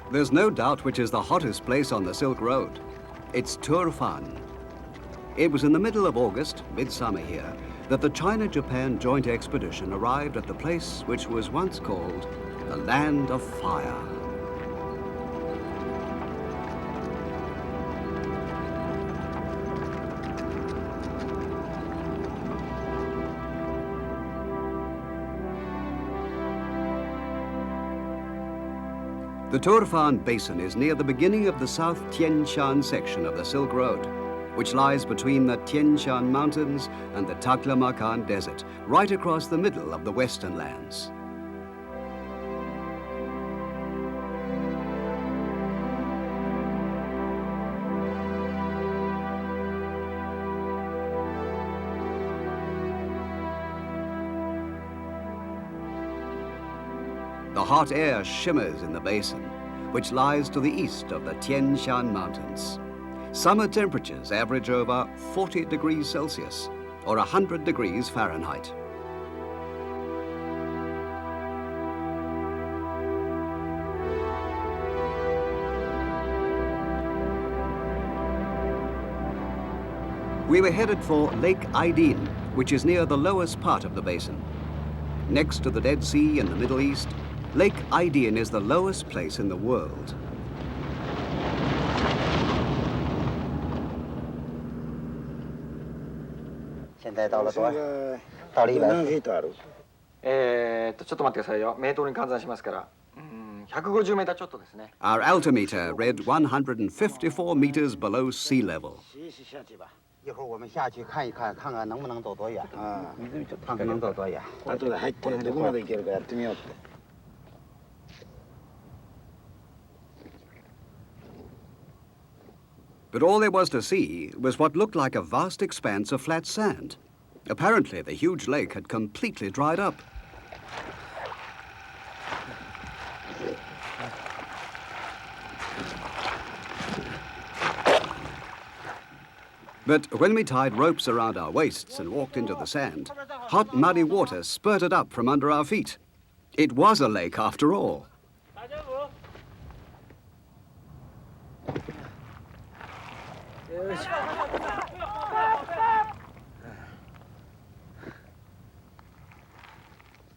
There's no doubt which is the hottest place on the Silk Road. It's Turfan. It was in the middle of August, midsummer here, that the China-Japan joint expedition arrived at the place which was once called the Land of Fire. The Turfan Basin is near the beginning of the South Tian Shan section of the Silk Road, which lies between the Tian Shan Mountains and the Taklamakan Desert, right across the middle of the Western lands. The hot air shimmers in the basin, which lies to the east of the Tian Shan Mountains. Summer temperatures average over 40 degrees Celsius, or 100 degrees Fahrenheit. We were headed for Lake Aydin, which is near the lowest part of the basin. Next to the Dead Sea in the Middle East, Lake Aydin is the lowest place in the world. Our altimeter read 154 meters below sea level. But all there was to see was what looked like a vast expanse of flat sand. Apparently, the huge lake had completely dried up. But when we tied ropes around our waists and walked into the sand, hot, muddy water spurted up from under our feet. It was a lake after all.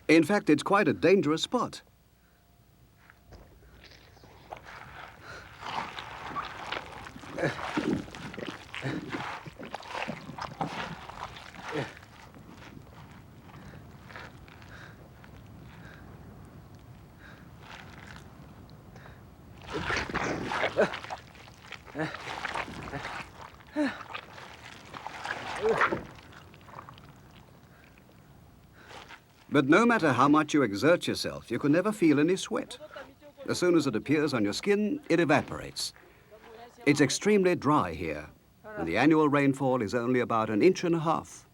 In fact, it's quite a dangerous spot. But no matter how much you exert yourself, you can never feel any sweat. As soon as it appears on your skin, it evaporates. It's extremely dry here, and the annual rainfall is only about 1.5 inches.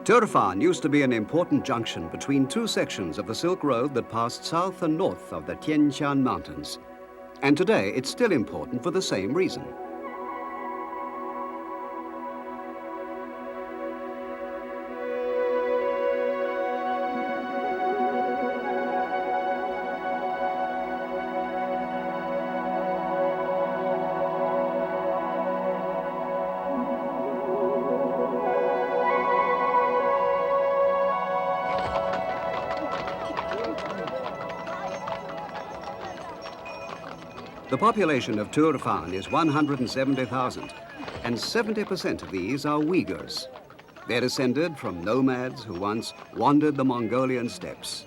Turfan used to be an important junction between two sections of the Silk Road that passed south and north of the Tian Shan Mountains. And today, it's still important for the same reason. The population of Turfan is 170,000, and 70% of these are Uyghurs. They're descended from nomads who once wandered the Mongolian steppes.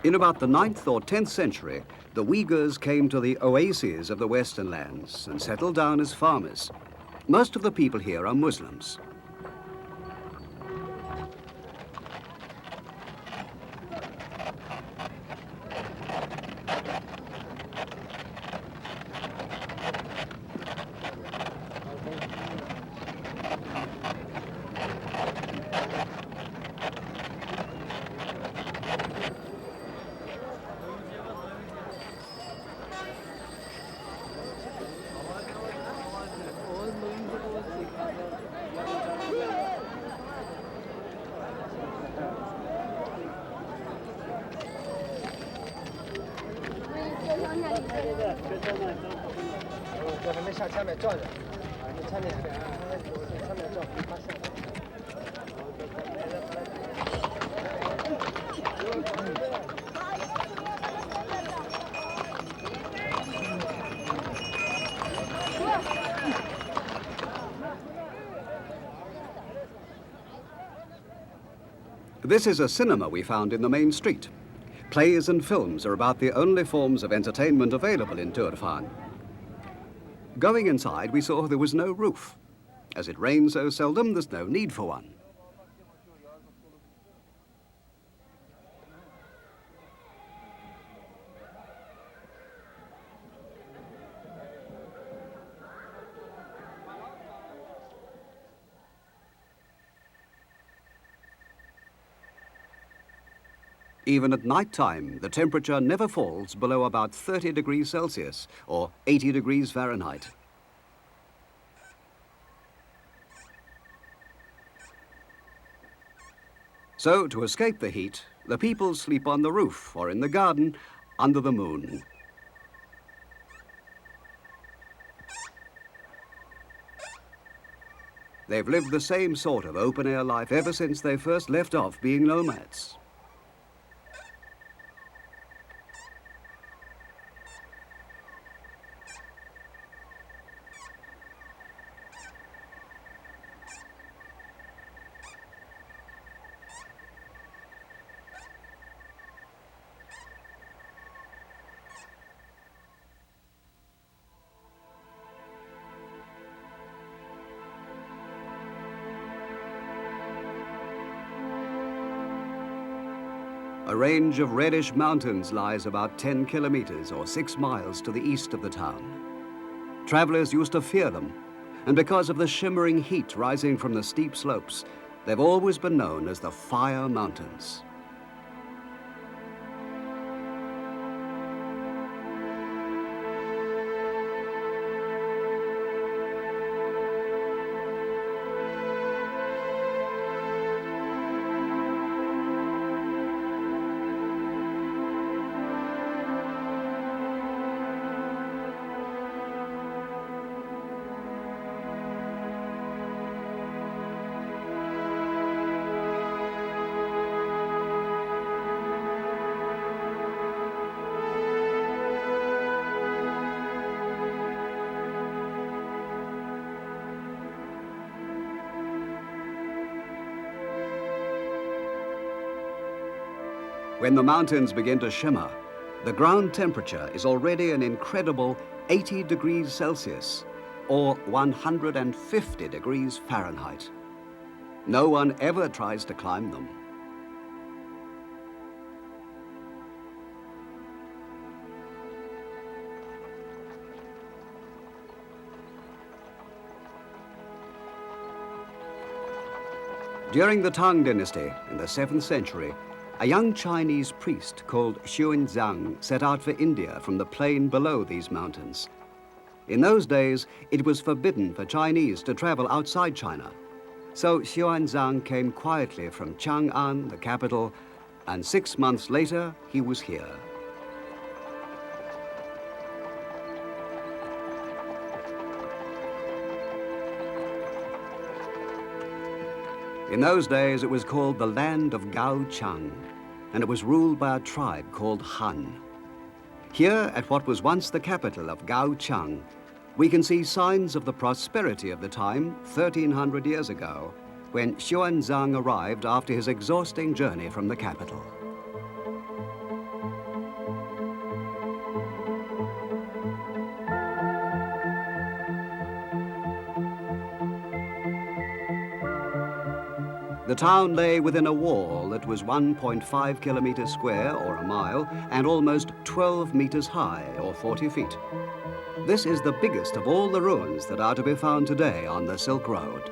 In about the 9th or 10th century, the Uyghurs came to the oases of the Western lands and settled down as farmers. Most of the people here are Muslims. 叫他们下前面照着，你前面照，他下来。This is a cinema we found in the main street. Plays and films are about the only forms of entertainment available in Turfan. Going inside, we saw there was no roof. As it rains so seldom, there's no need for one. Even at night time, the temperature never falls below about 30 degrees Celsius or 80 degrees Fahrenheit. So, to escape the heat, the people sleep on the roof or in the garden under the moon. They've lived the same sort of open-air life ever since they first left off being nomads. A range of reddish mountains lies about 10 kilometers or 6 miles to the east of the town. Travelers used to fear them, and because of the shimmering heat rising from the steep slopes, they've always been known as the Fire Mountains. When the mountains begin to shimmer, the ground temperature is already an incredible 80 degrees Celsius or 150 degrees Fahrenheit. No one ever tries to climb them. During the Tang dynasty in the 7th century, a young Chinese priest called Xuanzang set out for India from the plain below these mountains. In those days, it was forbidden for Chinese to travel outside China. So Xuanzang came quietly from Chang'an, the capital, and 6 months later, he was here. In those days, it was called the land of Gaochang, and it was ruled by a tribe called Han. Here, at what was once the capital of Gaochang, we can see signs of the prosperity of the time 1,300 years ago, when Xuanzang arrived after his exhausting journey from the capital. The town lay within a wall that was 1.5 kilometers square, or a mile, and almost 12 meters high, or 40 feet. This is the biggest of all the ruins that are to be found today on the Silk Road.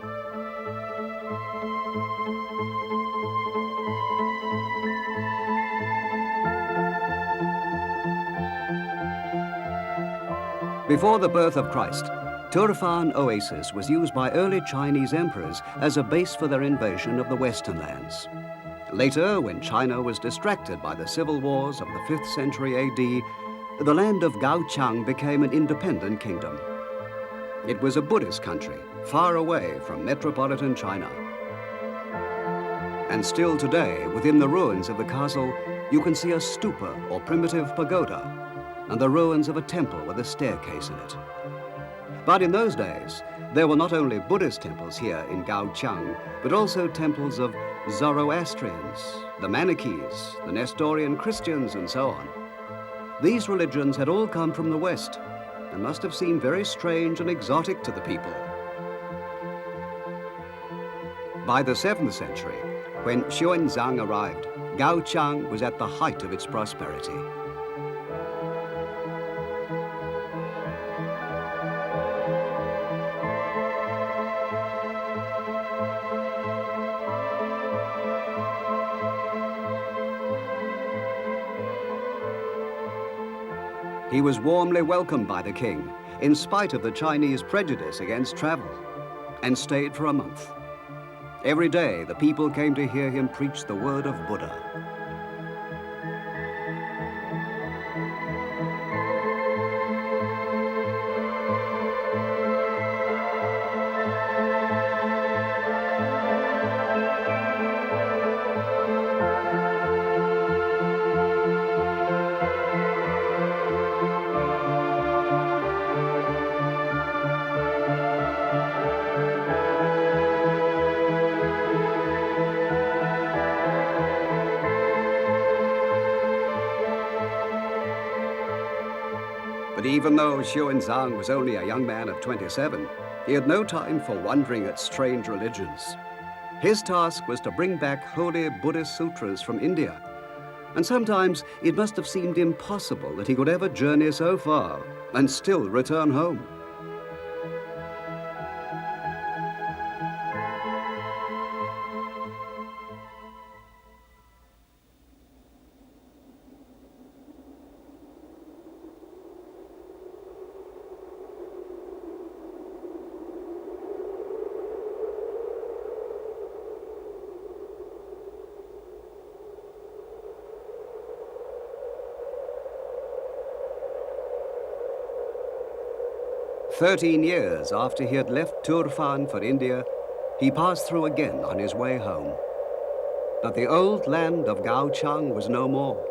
Before the birth of Christ, Turfan Oasis was used by early Chinese emperors as a base for their invasion of the Western lands. Later, when China was distracted by the civil wars of the 5th century AD, the land of Gaochang became an independent kingdom. It was a Buddhist country, far away from metropolitan China. And still today, within the ruins of the castle, you can see a stupa or primitive pagoda and the ruins of a temple with a staircase in it. But in those days, there were not only Buddhist temples here in Gaoqiang, but also temples of Zoroastrians, the Manichees, the Nestorian Christians, and so on. These religions had all come from the West and must have seemed very strange and exotic to the people. By the 7th century, when Xuanzang arrived, Gaoqiang was at the height of its prosperity. He was warmly welcomed by the king, in spite of the Chinese prejudice against travel, and stayed for a month. Every day, the people came to hear him preach the word of Buddha. But even though Xuanzang was only a young man of 27, he had no time for wondering at strange religions. His task was to bring back holy Buddhist sutras from India, and sometimes it must have seemed impossible that he could ever journey so far and still return home. "13 years after he had left Turfan for India, he passed through again on his way home. But the old land of Gaoqiang was no more.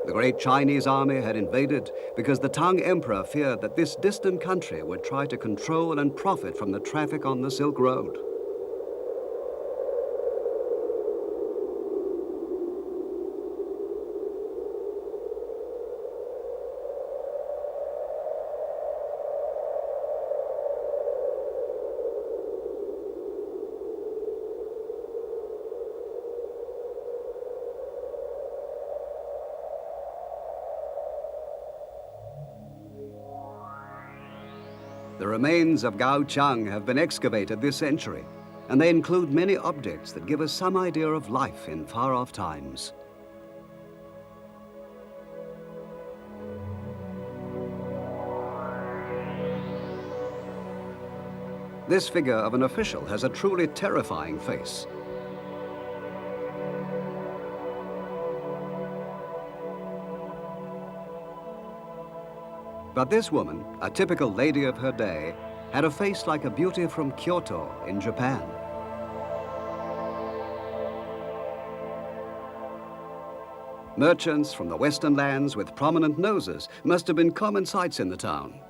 The great Chinese army had invaded because the Tang Emperor feared that this distant country would try to control and profit from the traffic on the Silk Road. The remains of Gaoqiang have been excavated this century, and they include many objects that give us some idea of life in far-off times. This figure of an official has a truly terrifying face. But this woman, a typical lady of her day, had a face like a beauty from Kyoto in Japan. Merchants from the western lands with prominent noses must have been common sights in the town.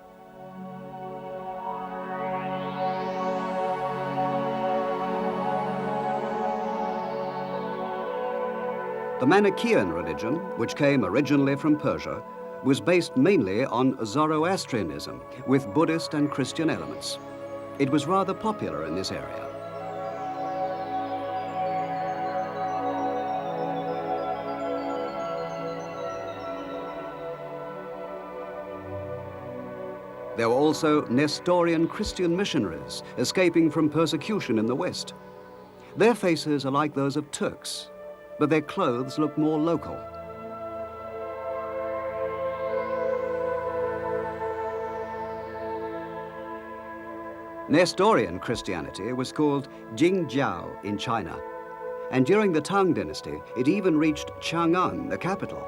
The Manichaean religion, which came originally from Persia, was based mainly on Zoroastrianism, with Buddhist and Christian elements. It was rather popular in this area. There were also Nestorian Christian missionaries escaping from persecution in the West. Their faces are like those of Turks, but their clothes look more local. Nestorian Christianity was called Jingjiao in China, and during the Tang dynasty, it even reached Chang'an, the capital.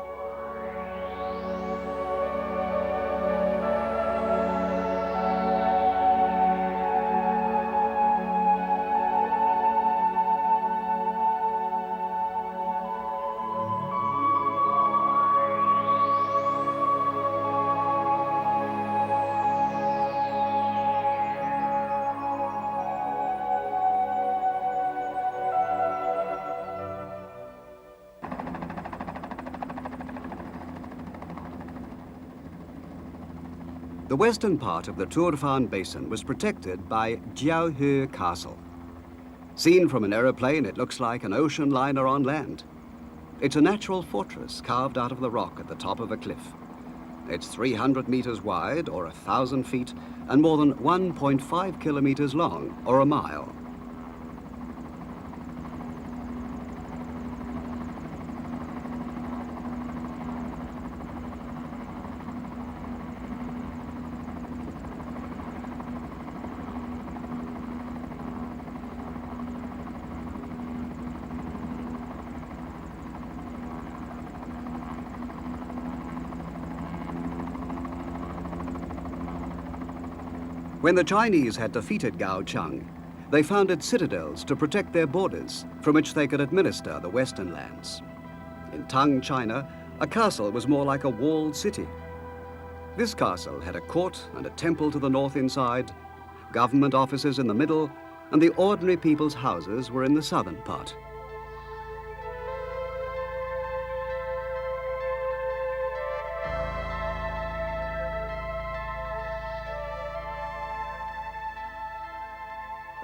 The western part of the Turfan Basin was protected by Jiaohe Castle. Seen from an aeroplane, it looks like an ocean liner on land. It's a natural fortress carved out of the rock at the top of a cliff. It's 300 meters wide, or 1,000 feet, and more than 1.5 kilometers long, or a mile. When the Chinese had defeated Gao Cheng, they founded citadels to protect their borders from which they could administer the western lands. In Tang, China, a castle was more like a walled city. This castle had a court and a temple to the north inside, government offices in the middle, and the ordinary people's houses were in the southern part.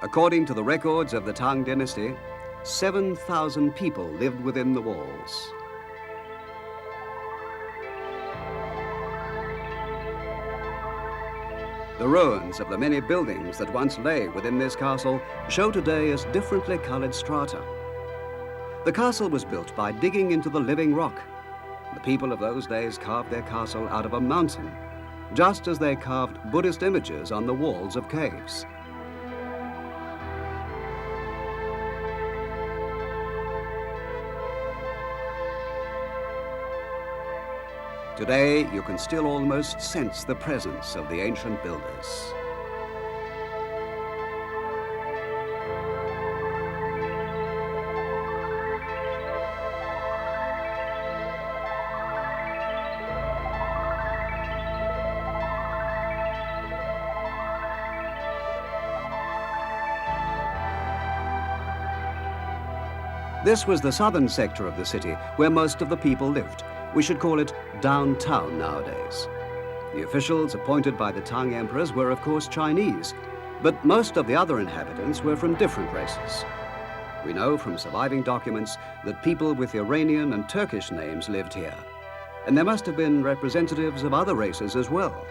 According to the records of the Tang dynasty, 7,000 people lived within the walls. The ruins of the many buildings that once lay within this castle show today as differently colored strata. The castle was built by digging into the living rock. The people of those days carved their castle out of a mountain, just as they carved Buddhist images on the walls of caves. Today, you can still almost sense the presence of the ancient builders. This was the southern sector of the city where most of the people lived. We should call it downtown nowadays. The officials appointed by the Tang emperors were, of course, Chinese, but most of the other inhabitants were from different races. We know from surviving documents that people with Iranian and Turkish names lived here, and there must have been representatives of other races as well.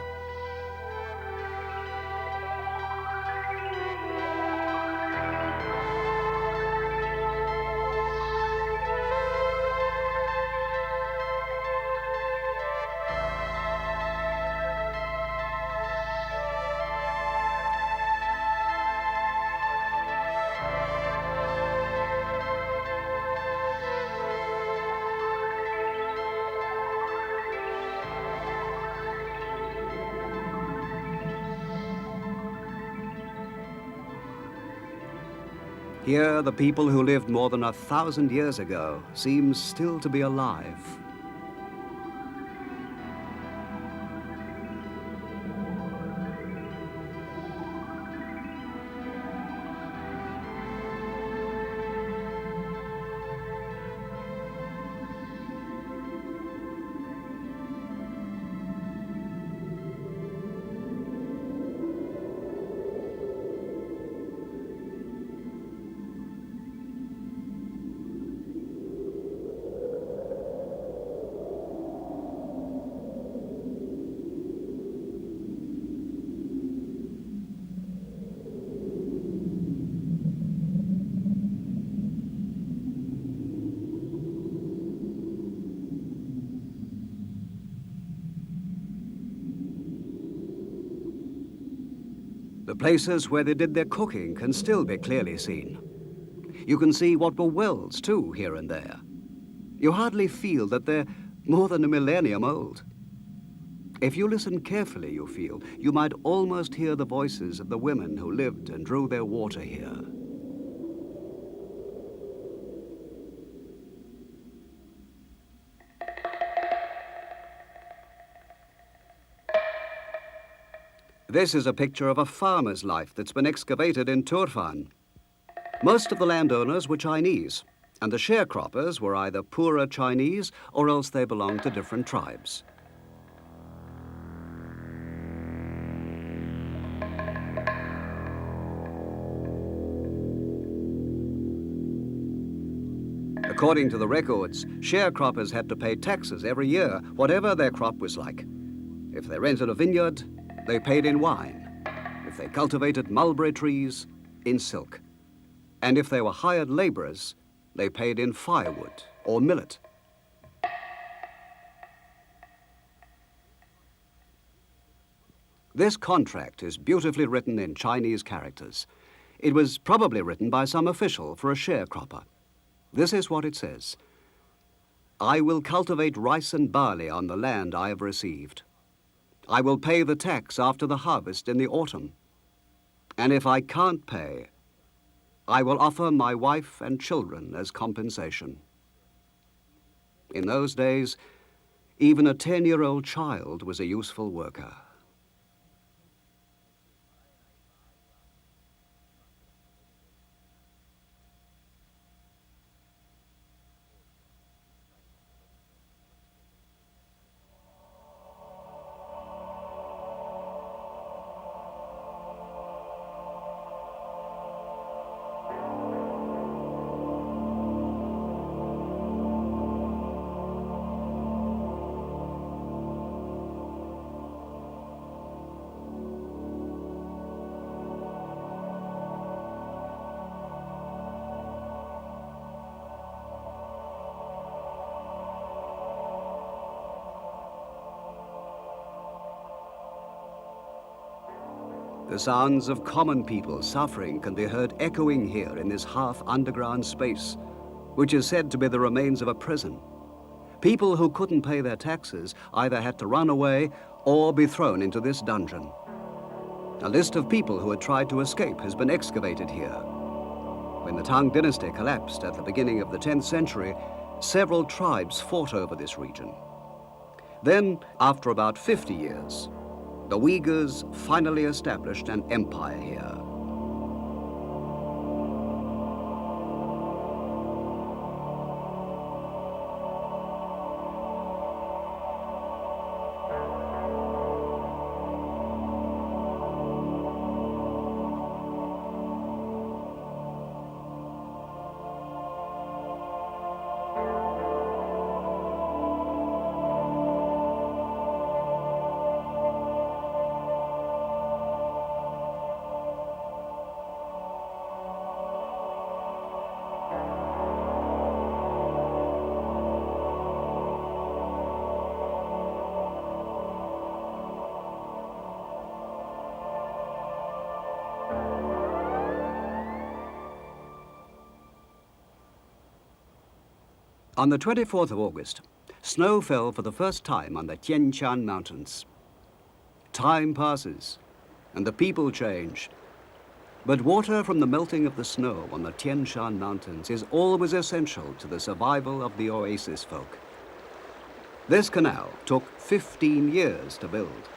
Here, the people who lived more than 1,000 years ago seem still to be alive. The places where they did their cooking can still be clearly seen. You can see what were wells, too, here and there. You hardly feel that they're more than a millennium old. If you listen carefully, you feel, you might almost hear the voices of the women who lived and drew their water here. This is a picture of a farmer's life that's been excavated in Turfan. Most of the landowners were Chinese, and the sharecroppers were either poorer Chinese or else they belonged to different tribes. According to the records, sharecroppers had to pay taxes every year, whatever their crop was like. If they rented a vineyard, they paid in wine. If they cultivated mulberry trees, in silk. And if they were hired laborers, they paid in firewood or millet. This contract is beautifully written in Chinese characters. It was probably written by some official for a sharecropper. This is what it says. I will cultivate rice and barley on the land I have received. I will pay the tax after the harvest in the autumn. And if I can't pay, I will offer my wife and children as compensation. In those days, even a 10-year-old child was a useful worker. The sounds of common people suffering can be heard echoing here in this half-underground space, which is said to be the remains of a prison. People who couldn't pay their taxes either had to run away or be thrown into this dungeon. A list of people who had tried to escape has been excavated here. When the Tang dynasty collapsed at the beginning of the 10th century, several tribes fought over this region. Then, after about 50 years, the Uyghurs finally established an empire here. On the 24th of August, snow fell for the first time on the Tian Shan Mountains. Time passes, and the people change. But water from the melting of the snow on the Tian Shan Mountains is always essential to the survival of the oasis folk. This canal took 15 years to build.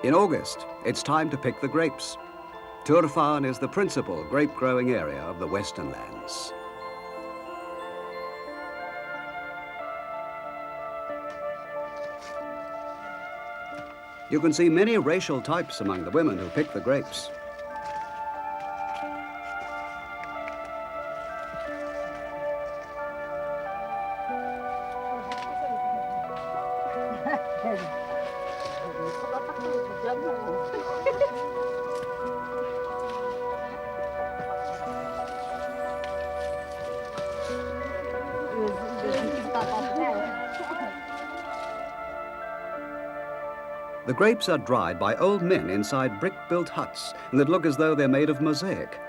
In August, it's time to pick the grapes. Turfan is the principal grape-growing area of the Western lands. You can see many racial types among the women who pick the grapes. The grapes are dried by old men inside brick-built huts that look as though they're made of mosaic.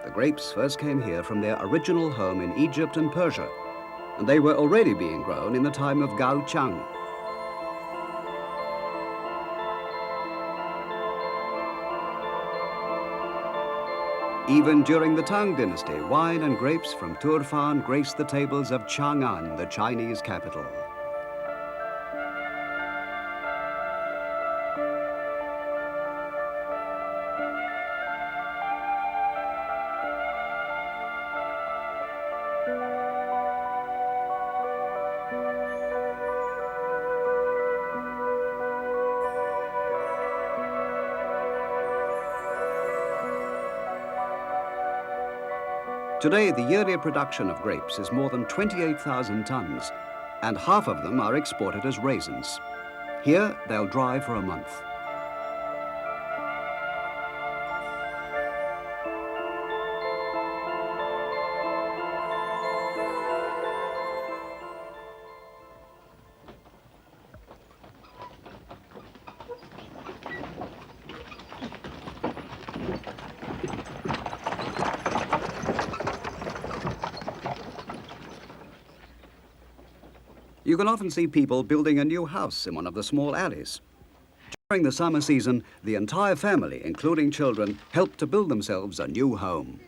The grapes first came here from their original home in Egypt and Persia, and they were already being grown in the time of Gao Chang. Even during the Tang dynasty, wine and grapes from Turfan graced the tables of Chang'an, the Chinese capital. Today, the yearly production of grapes is more than 28,000 tons, and half of them are exported as raisins. Here, they'll dry for a month. You can often see people building a new house in one of the small alleys. During the summer season, the entire family, including children, help to build themselves a new home.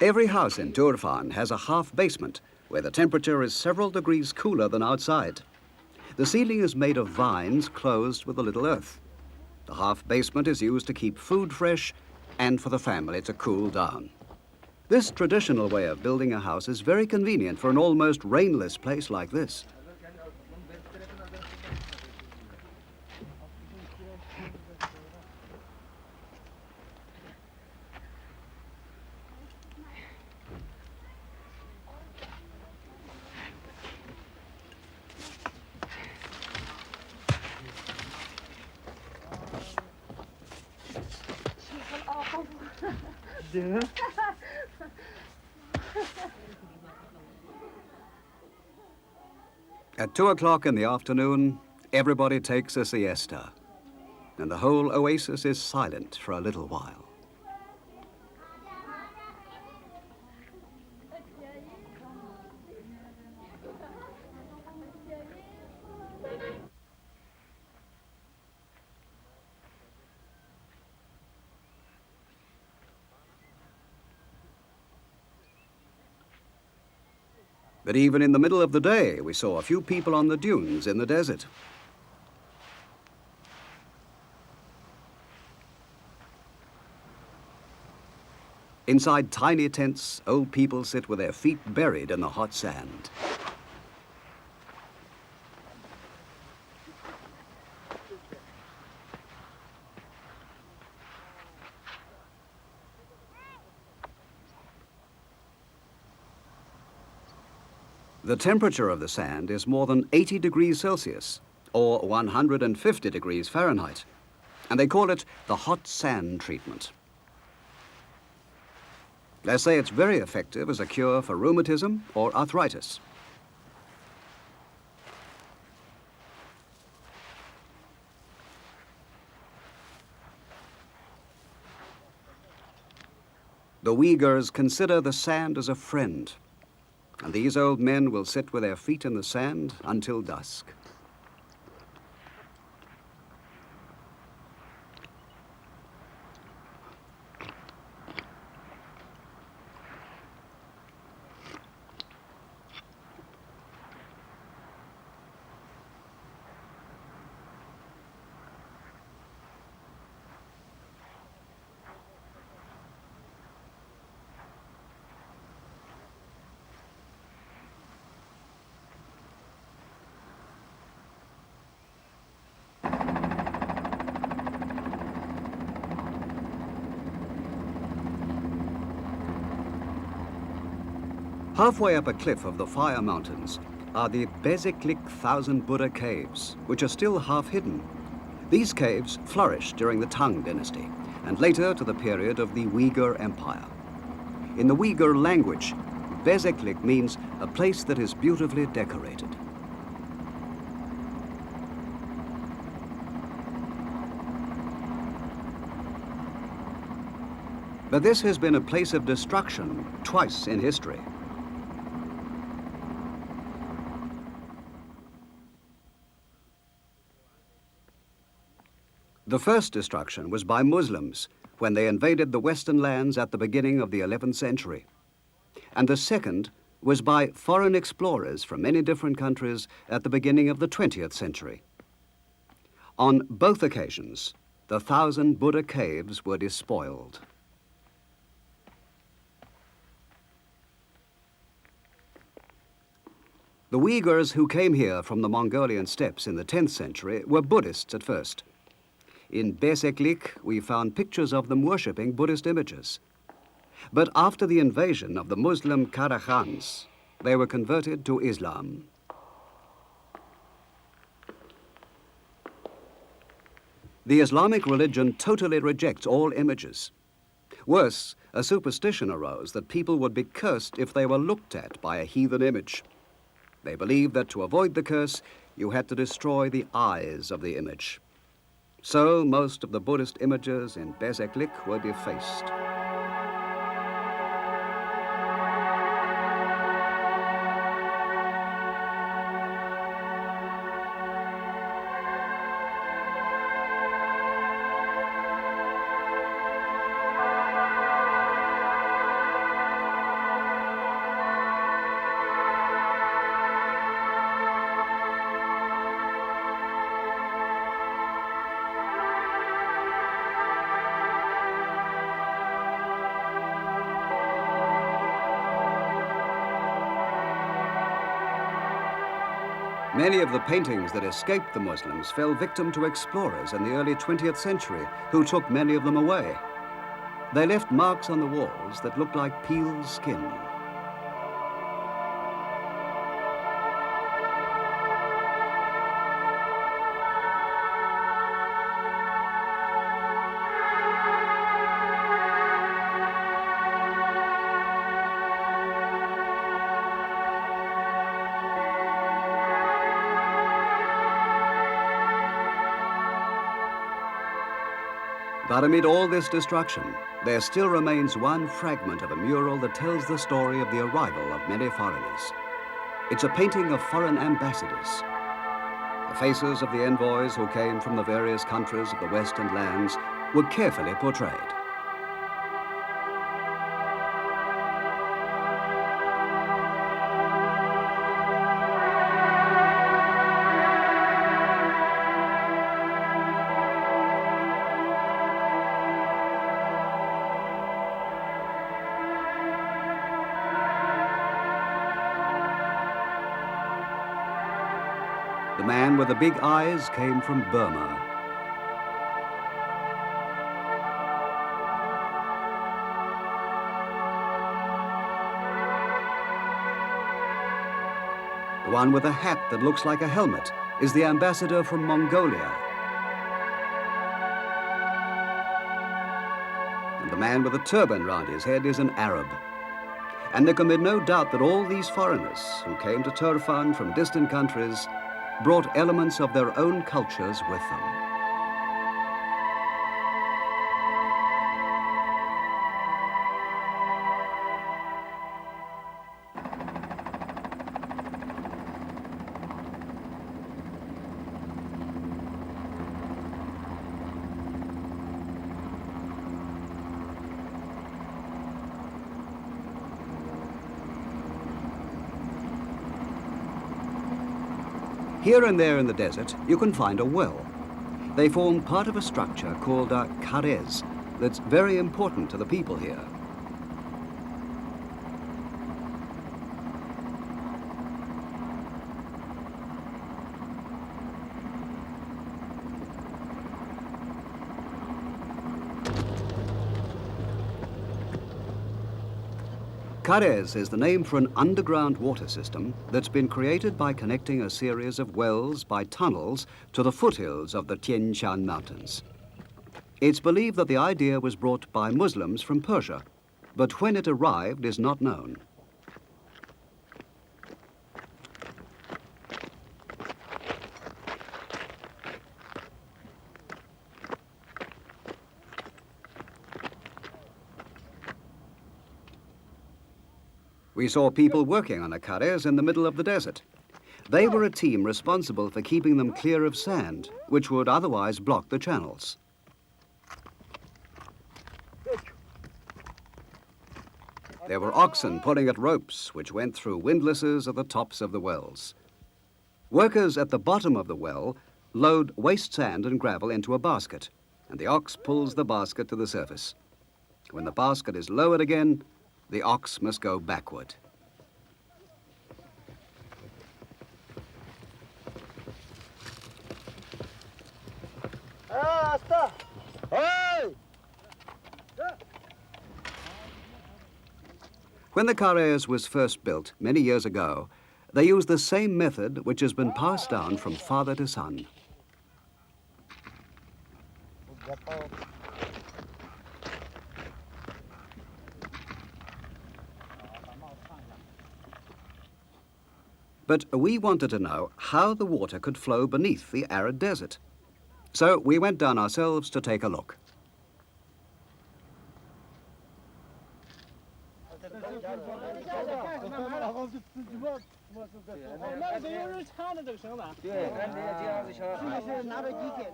Every house in Turfan has a half basement where the temperature is several degrees cooler than outside. The ceiling is made of vines closed with a little earth. The half basement is used to keep food fresh and for the family to cool down. This traditional way of building a house is very convenient for an almost rainless place like this. At 2 o'clock in the afternoon, everybody takes a siesta, and the whole oasis is silent for a little while. But even in the middle of the day, we saw a few people on the dunes in the desert. Inside tiny tents, old people sit with their feet buried in the hot sand. The temperature of the sand is more than 80 degrees Celsius, or 150 degrees Fahrenheit, and they call it the hot sand treatment. They say it's very effective as a cure for rheumatism or arthritis. The Uyghurs consider the sand as a friend, and these old men will sit with their feet in the sand until dusk. Halfway up a cliff of the Fire Mountains, are the Bezeklik Thousand Buddha Caves, which are still half hidden. These caves flourished during the Tang dynasty and later to the period of the Uyghur Empire. In the Uyghur language, Bezeklik means a place that is beautifully decorated. But this has been a place of destruction twice in history. The first destruction was by Muslims when they invaded the Western lands at the beginning of the 11th century. And the second was by foreign explorers from many different countries at the beginning of the 20th century. On both occasions, the Thousand Buddha Caves were despoiled. The Uyghurs who came here from the Mongolian steppes in the 10th century were Buddhists at first. In Bezeklik, we found pictures of them worshipping Buddhist images. But after the invasion of the Muslim Karakhans, they were converted to Islam. The Islamic religion totally rejects all images. Worse, a superstition arose that people would be cursed if they were looked at by a heathen image. They believed that to avoid the curse, you had to destroy the eyes of the image. So most of the Buddhist images in Bezeklik were defaced. Many of the paintings that escaped the Muslims fell victim to explorers in the early 20th century, who took many of them away. They left marks on the walls that looked like peeled skin. But amid all this destruction, there still remains one fragment of a mural that tells the story of the arrival of many foreigners. It's a painting of foreign ambassadors. The faces of the envoys who came from the various countries of the Western lands were carefully portrayed. The man with the big eyes came from Burma. The one with a hat that looks like a helmet is the ambassador from Mongolia. And the man with a turban round his head is an Arab. And there can be no doubt that all these foreigners who came to Turfan from distant countries brought elements of their own cultures with them. Here and there in the desert, you can find a well. They form part of a structure called a karez that's very important to the people here. Carrez is the name for an underground water system that's been created by connecting a series of wells by tunnels to the foothills of the Tian Shan Mountains. It's believed that the idea was brought by Muslims from Persia, but when it arrived is not known. We saw people working on a carrez in the middle of the desert. They were a team responsible for keeping them clear of sand, which would otherwise block the channels. There were oxen pulling at ropes, which went through windlasses at the tops of the wells. Workers at the bottom of the well load waste sand and gravel into a basket, and the ox pulls the basket to the surface. When the basket is lowered again, the ox must go backward. When the carrez was first built many years ago, they used the same method which has been passed down from father to son. But we wanted to know how the water could flow beneath the arid desert. So we went down ourselves to take a look.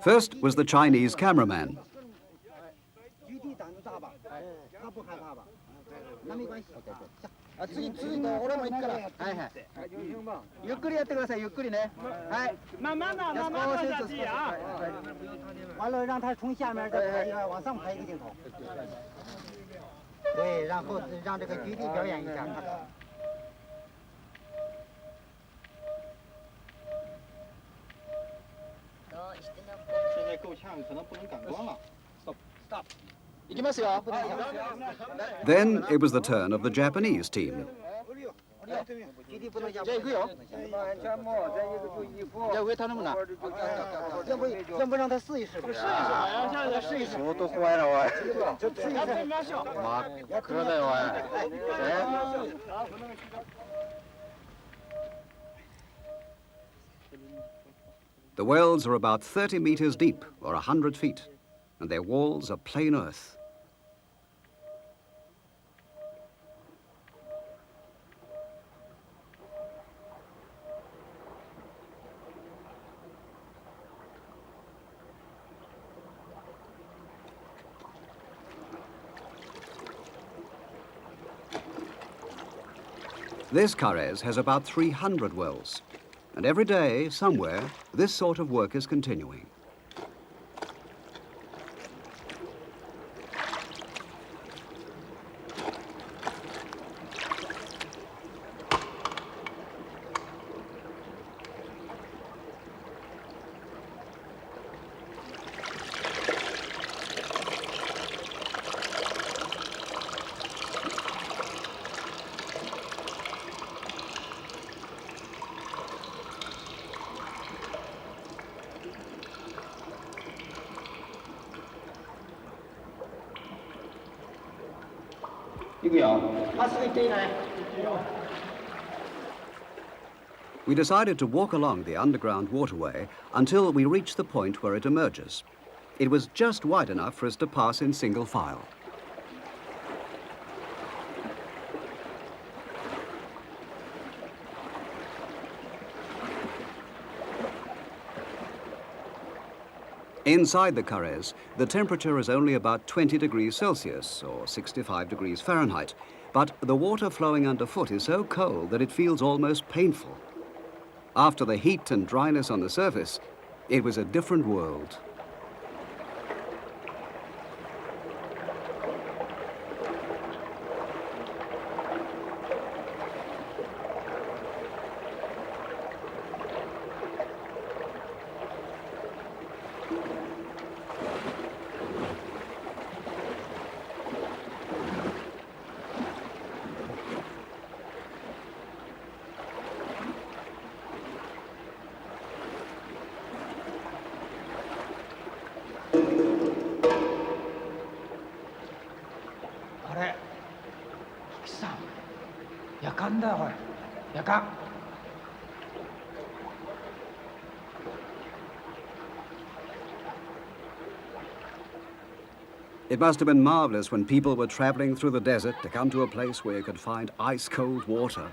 First was the Chinese cameraman. Then it was the turn of the Japanese team. The wells are about 30 meters deep, or 100 feet, and their walls are plain earth. This carrez has about 300 wells, and every day, somewhere, this sort of work is continuing. We decided to walk along the underground waterway until we reached the point where it emerges. It was just wide enough for us to pass in single file. Inside the carrez, the temperature is only about 20 degrees Celsius, or 65 degrees Fahrenheit, but the water flowing underfoot is so cold that it feels almost painful. After the heat and dryness on the surface, it was a different world. nhà cát. It must have been marvelous when people were traveling through the desert to come to a place where you could find ice-cold water.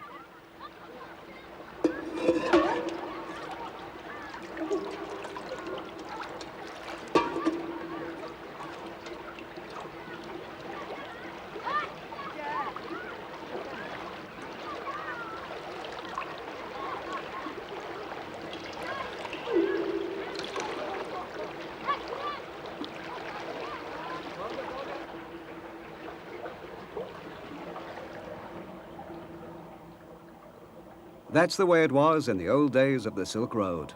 That's the way it was in the old days of the Silk Road.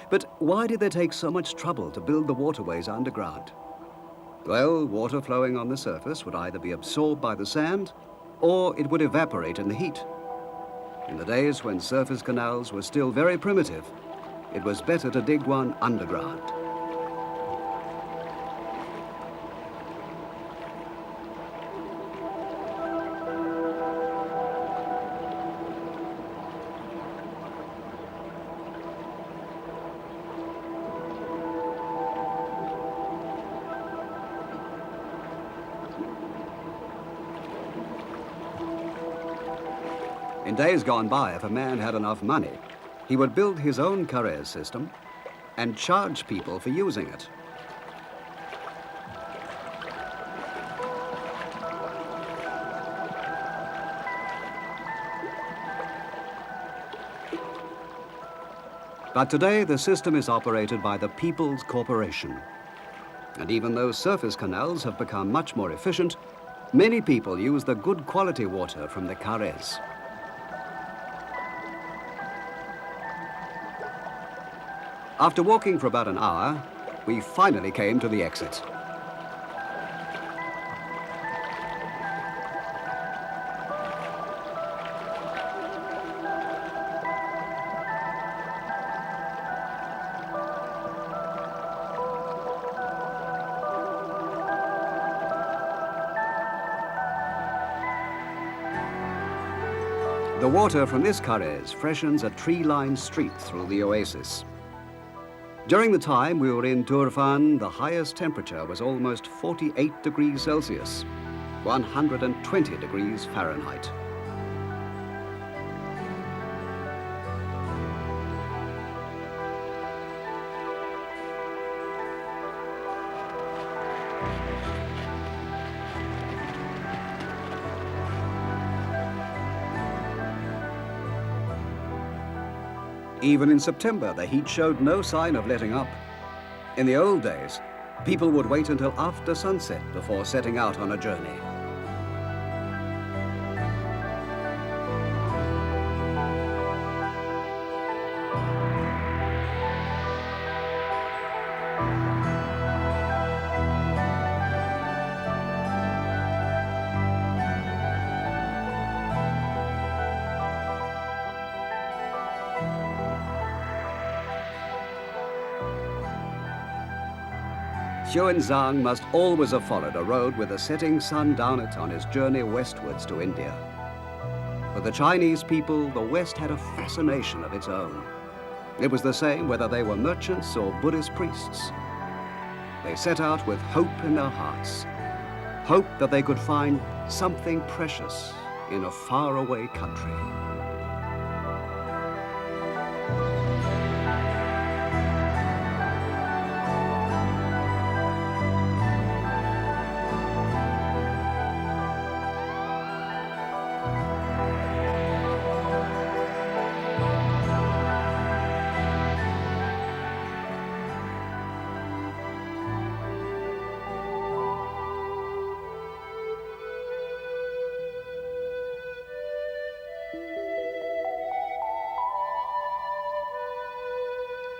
But why did they take so much trouble to build the waterways underground? Well, water flowing on the surface would either be absorbed by the sand or it would evaporate in the heat. In the days when surface canals were still very primitive, it was better to dig one underground. In days gone by, if a man had enough money, he would build his own carrier system and charge people for using it. But today, the system is operated by the People's Corporation. And even though surface canals have become much more efficient, many people use the good quality water from the carriers. After walking for about an hour, we finally came to the exit. The water from this carriers freshens a tree-lined street through the oasis. During the time we were in Turfan, the highest temperature was almost 48 degrees Celsius, 120 degrees Fahrenheit. Even in September, the heat showed no sign of letting up. In the old days, people would wait until after sunset before setting out on a journey. Xuanzang must always have followed a road with the setting sun down it on his journey westwards to India. For the Chinese people, the West had a fascination of its own. It was the same whether they were merchants or Buddhist priests. They set out with hope in their hearts, hope that they could find something precious in a faraway country.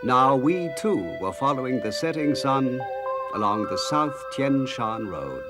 Now we too were following the setting sun along the South Tian Shan Road.